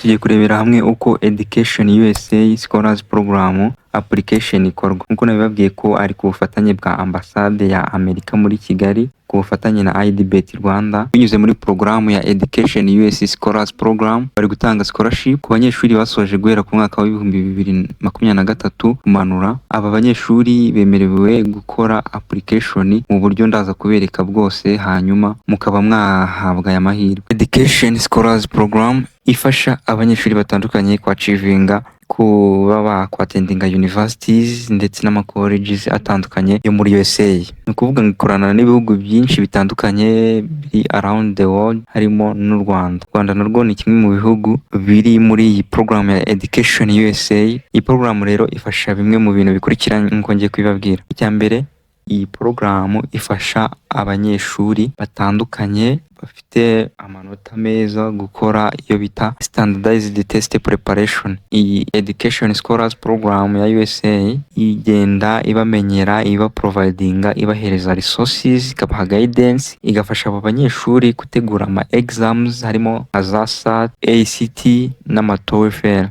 tugiye kurebera hamwe uko Education USA Scholars Program application ikorwa. Nkuko nabibabwiye ko ari ku bufatanye bwa Ambasade ya Amerika muri Kigali, ku bufatanye na IDBET Rwanda, binyuze muri porogaramu ya Education USA Scholars Program. Bari gutanga scholarship ku banyeshuri basoje guhera ku mwaka wa 2023 kumanura. Aba banyeshuri bemerewe gukora application mu buryo ndaza kubereka bwose, hanyuma mukaba mwahabwa aya mahirwe. Education Scholars Program ifasha abanyeshuri batandukanye kwachivinga kuba bakwatendinga universities ndetse n'amacolleges atandukanye yo muri USA. Ni ukuvuga ngo ikorana n'ibihugu byinshi bitandukanye biri around the world, harimo n'u Rwanda. Rwanda narwo ni kimwe mu bihugu biri muri iyi program ya Education USA. Iyi program rero ifasha bimwe mu bintu bikurikiranye nko ngiye kubibabwira. Icya mbere, iyi program ifasha abanyeshuri batandukanye bafite amanota meza gukora iyo bita standardized test preparation. Iyi Education Scholars Program ya USA igenda ibamenyera, iba providinga, ibahereza resources, ikabaha guidance, igafasha abo banyeshuri gutegura ama exams harimo ASAT, ACT n'ama TOEFL.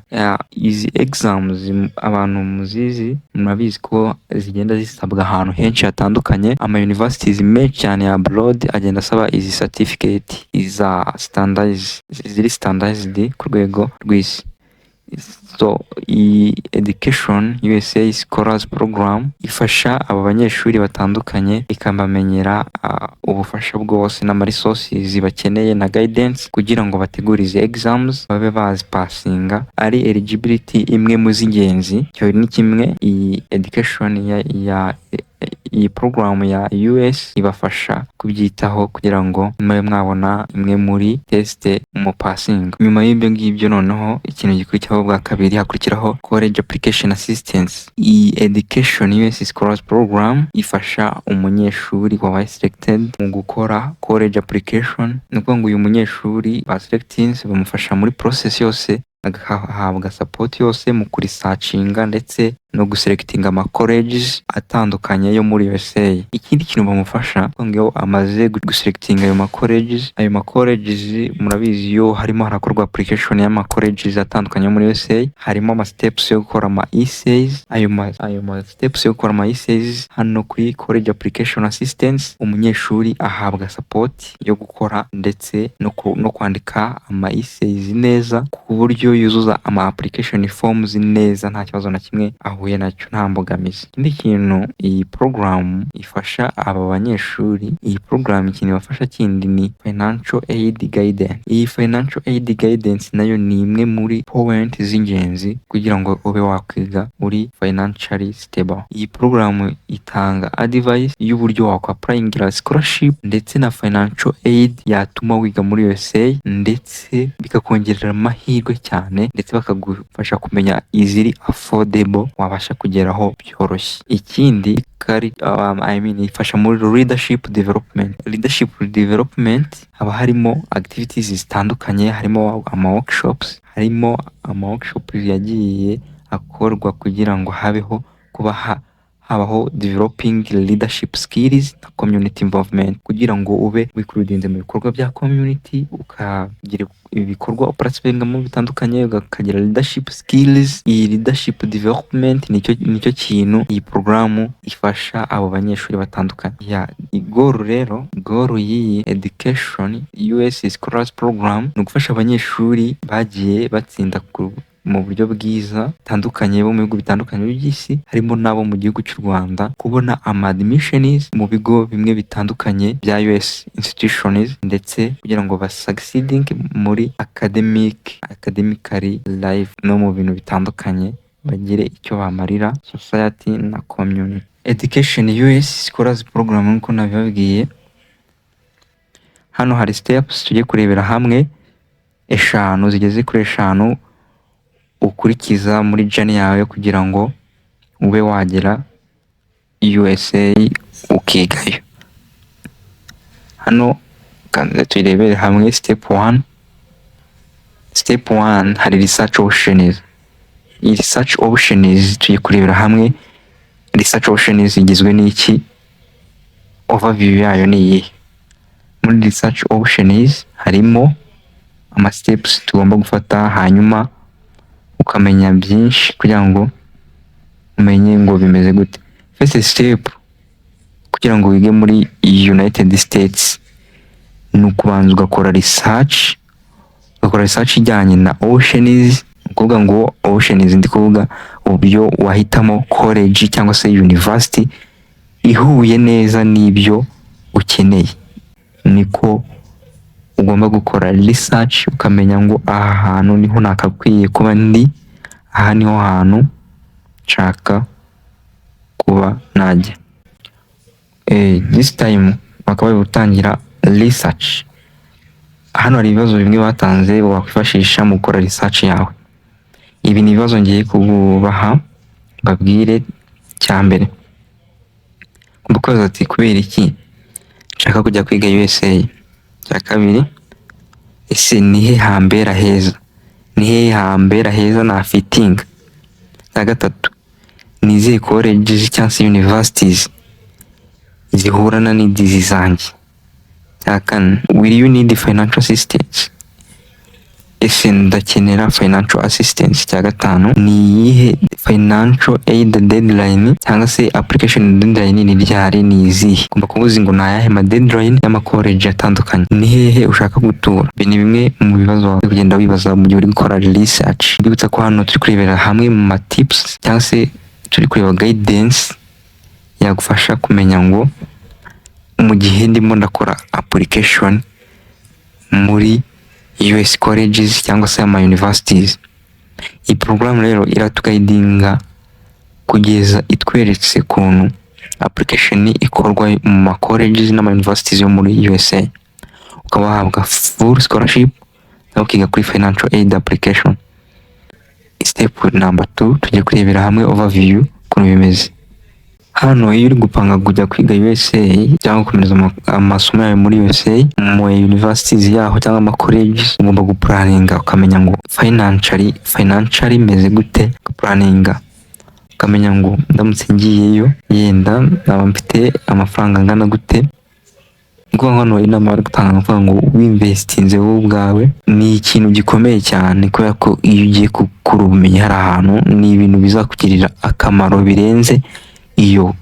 Izi exams abantu muzizi murabizi ko zigenda zisabwa ahantu henshi hatandukanye. Ama universities menshi cyane ya abroad agenda asaba izi certificate iza standardized ku rwego rw'isi. So Education USA Scholars Program ifasha aba banyeshuri batandukanye, ikabamenyera ubufasha bwose n'ama resources bakeneye na guidance kugira ngo bategure izi exams babe bazipasinga. Ari eligibility imwe mu z'ingenzi. Cyo ni kimwe iyi education iyi program ya US ibafasha kubyitaho kugira ngo mube mwabona imwe muri test mu passing. Nyuma y'ibyo ngibyo noneho ikintu gikurikiraho bwa kabiri, hakurikiraho college application assistance. Iyi Education US Scholars Program ifasha umunyeshuri wabaye selected mu gukora college application. Ni ukuvuga ngo uyu munyeshuri ba selectings bamufasha muri process yose, agahabwa support yose mu kurisearchinga ndetse no guselectinga ama colleges atandukanye yo muri USA. Ikindi kintu bamufasha ngo amaze guselectinga ayo ma colleges murabizi yo harimo harakorwa application y'ama colleges atandukanye muri USA, harimo ama steps yo gukora ama essays. Ayo ma steps yo gukora ama essays hano kuri college application assistance, umunyeshuri ahabwa support yo gukora ndetse no kwandika ama essays neza, ku buryo yuzuza ama application forms neza nta kibazo na kimwe ahuye nacyo, nta mbogamizi. Ikindi kintu iyi program ifasha aba banyeshuri, iyi program ikintu ibafasha kindi ni financial aid guidance. Iyi financial aid guidance nayo ni imwe muri point z'ingenzi kugira ngo ube wakwiga uri financially stable. Iyi program itanga advice y'uburyo wakwapplyingira scholarship ndetse na financial aid yatuma wiga muri USA, ndetse bikakongerera amahirwe cyane, ndetse bakagufasha kumenya iziri affordable wabasha kugeraho byoroshye. Ikindi ifasha muri leadership development. Haba harimo activities zitandukanye, harimo ama workshops yagiye akorwa kugira ngo habaho developing leadership skills na community involvement, kugira ngo ube wikurudinze mu bikorwa bya community, ukagira ibikorwa participating mu bitandukanye, ukagira leadership skills. Iyi leadership development nicyo kintu iyi programu ifasha abo banyeshuri batandukanye. Goal y'iyi Education US Scholars Program ni ugufasha abanyeshuri bagiye batsinda mu buryo bwiza bitandukanye bo mu bihugu bitandukanye by'isi, harimo n'abo mu gihugu cy'u Rwanda, kubona ama admissions mu bigo bimwe bitandukanye bya US institutions, ndetse kugira ngo succeeding muri academically life no mu bintu bitandukanye, bagire icyo bamarira society na community. Education US Scholars Program nkuko nabibabwiye, hano hari steps tugiye kurebera hamwe eshanu, zigeze kuri eshanu ukurikiza muri journey yawe kugira ngo ube wagera USA ukigayo. Hano kandi turebere hamwe step 1. Step 1 hari research options. Iyi research options tugiye kurebera hamwe. Research options igizwe n'iki, overview yayo ni iyi. Muri research options harimo steps tugomba gufata, hanyuma ukamenya byinshi kugira ngo umenye ngo bimeze gute. First step kugira ngo wige muri United States ni ukubanza ugakora research ijyanye na Oceans. Ukuvuga ngo Oceans ndi kuvuga uburyo wahitamo college cyangwa se university ihuye neza n'ibyo ukeneye. Niko ugomba gukora research ukamenya ngo aha hantu niho nakakwiye kuba ndi, aha niho hantu nshaka kuba najya. This time bakaba bari gutangira research. Hano hari ibibazo bimwe batanze wakwifashisha mu gukora research yawe. Ibi ni ibibazo ngiye kubaha babwire. Cya mbere kubaza ati kubera iki nshaka kujya kwiga USA. Cya kabiri, ese nihe hambera heza na fitting. Cya gatatu, nize colleges cyangwa se universities zihurana n'idizi zanjye. Cya kane, will you need financial assistance? Ese ndakenera financial assistance. Cya gatanu, ni iyihe financial aid deadline cyangwa se application deadline ni ryari, ni izihe? Ugomba kubuza ngo nayahe ma deadline y'ama college atandukanye, ni hehe ushaka gutura. Ibi ni bimwe mu bibazo wawe kugenda wibaza mu gihe uri gukora research. Ndibutsa ko hano turi kurebera hamwe mu ma tips cyangwa se turi kureba guidance yagufasha kumenya ngo mu gihe ndimo ndakora application muri US colleges cyangwa se ama universities, iyi program rero iratuguidinga kugeza itweretse kuntu application ikorwa mu ma colleges n'ama universities yo muri USA, ukaba wahabwa full scholarship no ukiga kuri financial aid application. Step number 2 tujye kurebera hamwe overview kuntu bimeze. Hano iyo uri gupanga kujya kwiga USA cyangwa gukomeza amasomo yawe muri USA mu universities yaho cyangwa ama colleges, ugomba guplaninga ukamenya ngo financially meze gute. Guplaninga ukamenya ngo ndamutse ngiyeyo yenda naba mfite amafaranga angana gute. Ngo hano inama bari gutanga amafaranga ngo winvestinze wowe ubwawe ni ikintu gikomeye cyane, kubera ko iyo ugiye gukura ubumenyi hari ahantu ni ibintu bizakugirira akamaro birenze iyo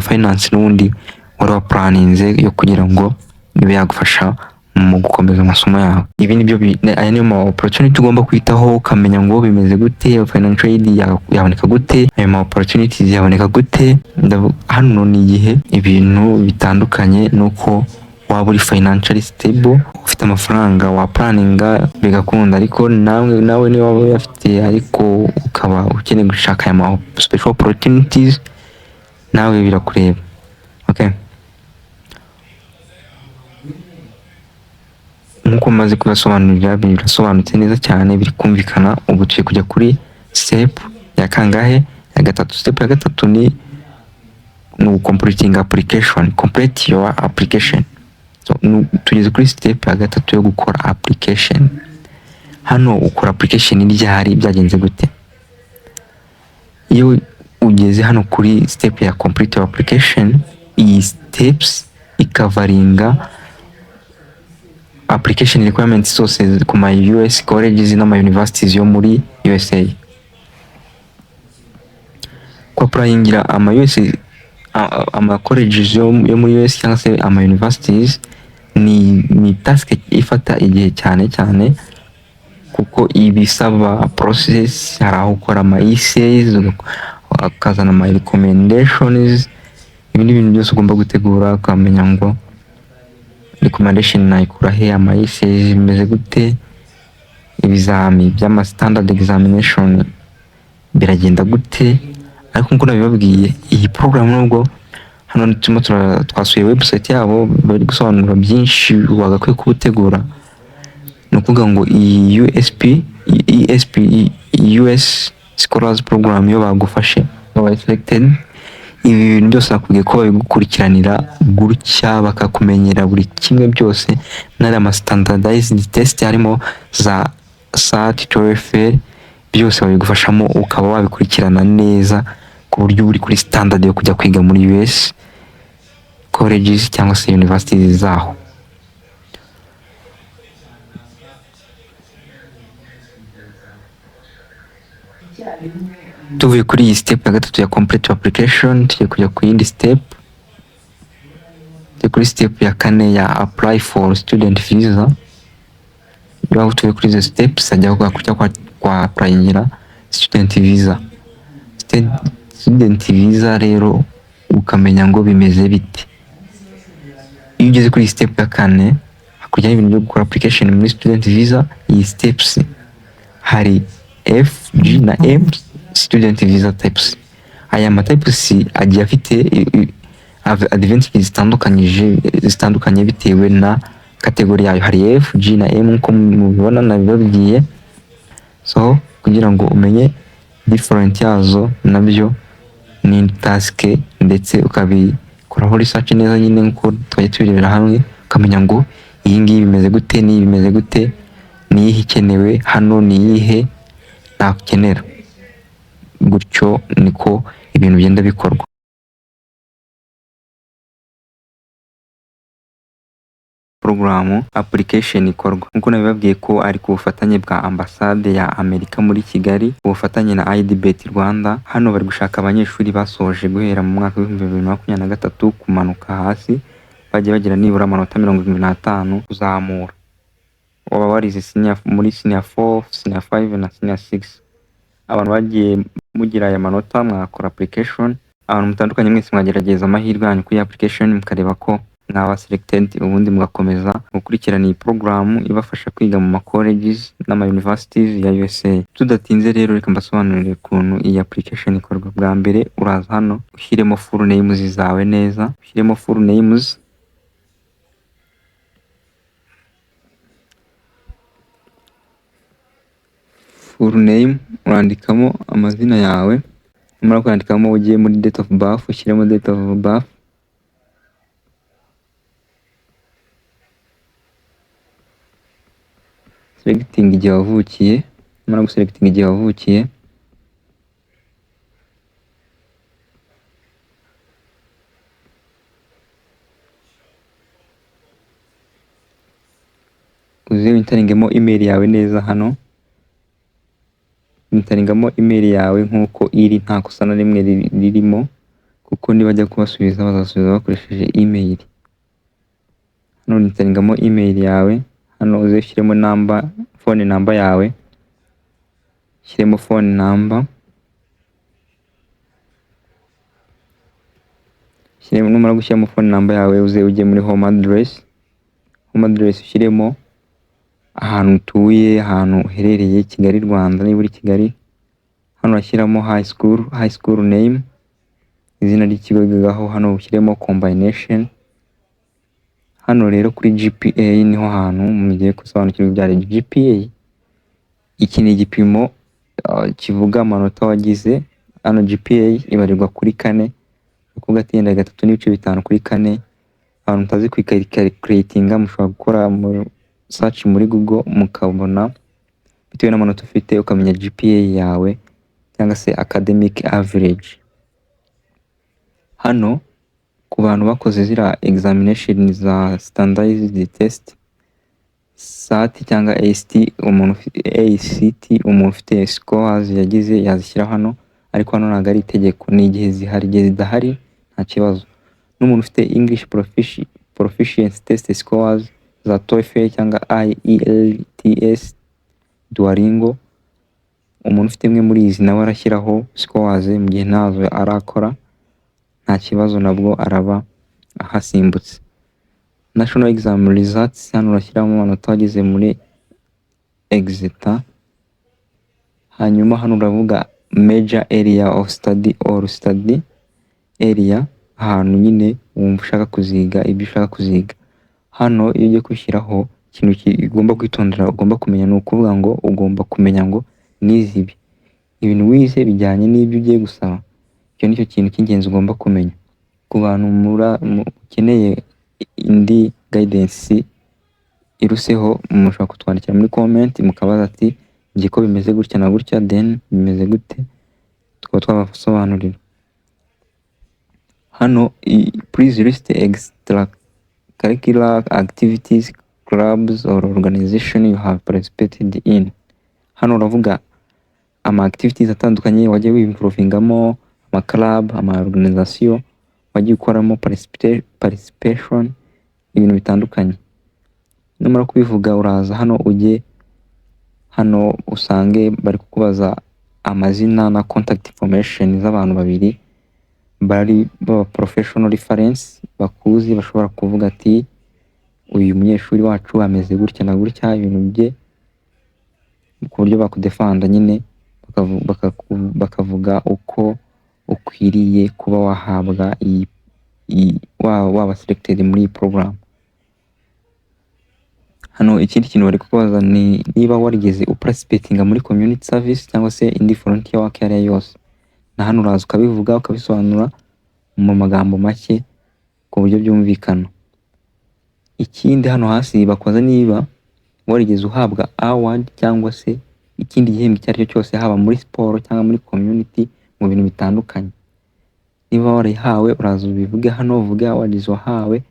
finance n'ubundi wari waplaninze yo kugira ngo bibe yagufasha mu gukomeza amasomo yawe. Ibi nibyo aya niyo ma opportunity ugomba kwitaho ukamenya ngo bimeze gute, financial aid yaboneka gute, ayo ma opportunities yaboneka gute. Hano ni igihe ibintu bitandukanye nuko waba uri financially stable, ufite amafaranga wa planinga bigakunda, ariko nawe ni waba uyafite ariko ukaba ukeneye gushaka aya ma special opportunities, nawe birakureba. Okay, nkuko maze kubasobanurira birasobanutse neza cyane, biri kumvikana. Ubu tugiye kujya kuri step ya kangahe? Ya gatatu. Step ya gatatu ni completing application. Complete your application. So tugeze kuri step ya gatatu yo gukora application. Hano ukora application ryari, byagenze gute? Iyo ugeze hano kuri step ya complete your application, iyi steps ikavaringa application requirements zose ku ma US colleges n'ama universities yo muri USA. Kwa applyingira ama US ama colleges yo muri US cyangwa se ama universities ni task ifata igihe cyane kuko ibisaba process. Hari aho ukora ama essays, ukazana ama recommendations. Ibi ni ibintu byose ugomba gutegura ukamenya ngo recommendation nayikura he, ama essays bimeze gute, ibizami by'ama standard examination biragenda gute. Ariko nkuko nabibabwiye, iyi program nubwo hano twasuye website yabo bari gusobanura byinshi wagakwiye kubutegura, ni ukuvuga ngo iyi ESP US Scholars Program yo bagufashe wabaye selected, ibi bintu byose nakubwiye ko babigukurikiranira gutya bakakumenyera buri kimwe byose, n'ari ama standardized test harimo za SAT, TOEFL, byose babigufashamo ukaba wabikurikirana neza ku buryo uri kuri standard yo kujya kwiga muri US colleges cyangwa se universities zaho. Tuvuye kuri iyi step ya gatatu ya complete application, tugiye kujya ku yindi step. Tugiye kuri step ya kane ya apply for student visa. Iyo tuvuye kuri izo steps ajya kujya kwa applyingira student visa. Student visa rero ukamenya ngo bimeze bite. Iyo ugeze kuri step ya kane hakurya y'ibintu byo gukora application muri student visa, iyi steps hari F, G na M student visa types. Aya ma types agiye afite advantages zitandukanye bitewe na kategori yayo. Hari F, G na M nko mubibona nabibabwiye. So kugira ngo umenye different yazo nabyo ni task, ndetse ukabikoraho research neza nyine nko twajya tubirebera hamwe, ukamenya ngo iyi ngiyi bimeze gute, n'iyi bimeze gute, niyihe ikenewe hano, niyihe ntakenera. Gutyo niko ibintu bigenda bikorwa. Porogaramu application ikorwa nkuko nabibabwiye ko ari ku bufatanye bwa ambasade ya Amerika muri Kigali, ubufatanye na IDBET Rwanda. Hano bari gushaka abanyeshuri basoje guhera mu mwaka wa 2023 kumanuka hasi, bagiye bagira nibura amanota 75 kuzamura. Waba warize muri senior 4, senior 5 na senior 6. Abantu bagiye mugira aya manota mwakora application. Abantu mutandukanye mwese mwagerageza amahirwe yanyu kuri application mukareba ko mwaba selected, ubundi mugakomeza gukurikirana iyi porogaramu ibafasha kwiga mu ma colleges n'ama universities ya USA. Tudatinze rero reka mbasobanurire ukuntu iyi application ikorwa. Bwa mbere uraza hano ushyiremo full names zawe neza, ushyiremo full names. Full name urandikamo amazina yawe, numara kwandikamo ugiye muri date of birth, ushyiremo date of birth. Selecting igihe wavukiye, numara guselecting igihe wavukiye, uze wintaringemo email yawe neza hano. Wintaringamo email yawe nkuko iri, nta kosa na rimwe ririmo, kuko nibajya kubasubiza bazasubiza bakoresheje email. Hano wintaringamo email yawe, hano uze ushyiremo number, phone number yawe, ushyiremo phone number, numara gushyiramo phone number yawe uze ujye muri home address. Home address ushyiremo ahantu utuye, ahantu uherereye, Kigali Rwanda. Niba uri Kigali, hano urashyiramo high school name, izina ry'ikigo wigaho. Hano ushyiremo combination. Hano rero kuri GPA niho hantu mugiye gusobanukirwa ibya GPA. Iki ni igipimo kivuga amanota wagize. Hano GPA ibarirwa kuri 4, ukuvuga ati yenda 3.5 kuri 4. Abantu mutazi kwicalculatinga mushobora gukora search muri Google mukabona bitewe n'amanota ufite, ukamenya GPA yawe cyangwa se academic average. Hano ku bantu bakoze zira examination za standardized test, SAT cyangwa ACT, umuntu ufite scores yagize yazishyira hano, ariko hano ntabwo ari itegeko, ni igihe zihari. Igihe zidahari nta kibazo. N'umuntu ufite English proficiency test scores za TOEFL cyangwa IELTS, Duolingo, umuntu ufite imwe muri izi nawe arashyiraho scores mu gihe ntazo arakora, nta kibazo, nabwo araba ahasimbutse. National exam results, hano urashyiramo amanota wagize muri Exeter. Hanyuma hano uravuga major area of study or study area, ahantu nyine wumva ushaka kuziga, ibyo ushaka kuziga. Hano iyo ugiye kwishyiraho ikintu kigomba kwitondera, ugomba kumenya, ni ukuvuga ngo ugomba kumenya ngo nizibi ibintu wize bijyanye n'ibyo ugiye gusaba. Icyo nicyo kintu cy'ingenzi ugomba kumenya. Ku bantu mukeneye indi guidance iruseho, mushobora kutwandikira muri comment mukabaza ati ngiye ko bimeze gutya na gutya, then bimeze gute, tukaba twabasobanurira. Hano please list extracurricular activities, clubs or organization you have participated in. Hano uravuga ama activities atandukanye wagiye wimpruvingamo, ama club, ama organisation wagiye ukoramo participation, ibintu bitandukanye. Numara kubivuga uraza hano ujye hano usange bari kukubaza amazina na contact information z'abantu babiri bari baba professional reference bakuzi, bashobora kuvuga ati uyu munyeshuri wacu ameze gutya na gutya, ibintu bye ku buryo bakudefanda nyine bakavuga uko ukwiriye kuba wahabwa waba selected muri iyi program. Hano ikindi kintu bari kukubaza ni niba warigeze uparticipatinga muri community service cyangwa se indi volunteer work area yose, na hano uraza ukabivuga ukabisobanura mu magambo make ku buryo byumvikana. Ikindi hano hasi bakoza niba warigeze uhabwa award cyangwa se ikindi gihembo icyo ari cyo cyose, haba muri siporo cyangwa muri community mu bintu bitandukanye. Niba warihawe uraza ubivuge hano, uvuge awards wahawe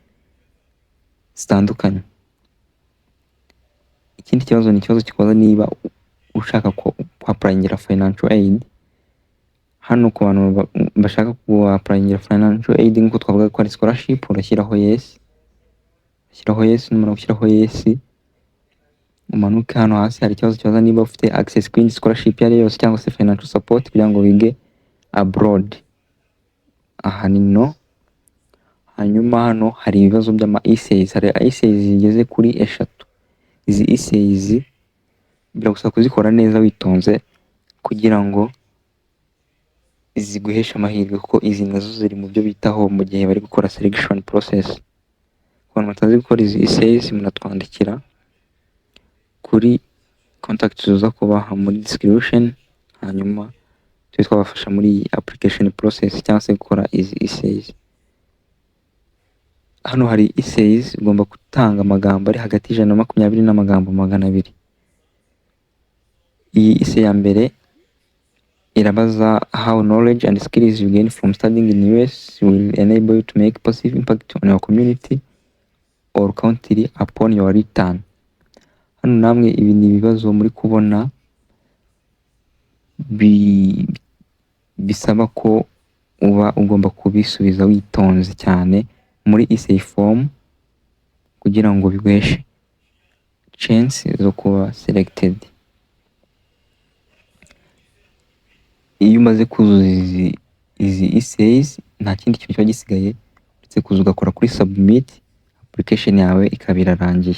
zitandukanye. Ikindi kibazo ni ikibazo kikoza niba ushaka kuapplyingira financial aid. Hano ku bantu bashaka kuapplyingira financial aid nk'uko twavuga ko ari scholarship, urashyiraho yes, numara gushyiraho yes umanuke hano hasi hari ikibazo kibaza niba ufite access kuri scholarship yari yose cyangwa se financial support kugira ngo wige abroad. Aha ni no. Hanyuma hano hari ibibazo by'ama essays, hari essays zigeze kuri 3. Izi essays biragusaba kuzikora neza witonze kugira ngo ziguhesha amahirwe, kuko izi nazo ziri mu byo bitaho mu gihe bari gukora selection process. Abantu batazi gukora izi essays munatwandikira kuri contact tuza kubaha muri description, hanyuma tujye twabafasha muri iyi application process cyangwa se gukora izi essays. Hano hari essays ugomba gutanga amagambo ari hagati y'120 n'amagambo 200. Iyi essay ya mbere irabaza how knowledge and skills you gain from studying in US will enable you to make positive impact on your community or country upon your return. Hano namwe ibi ni ibibazo muri kubona bisaba ko uba ugomba kubisubiza witonze cyane muri essay form kugira ngo biguheshe chance zo kuba selected. Iyo umaze kuzuza izi essays nta kindi kintu kiba gisigaye uretse kuza ugakora kuri submit, application yawe ikaba irarangiye.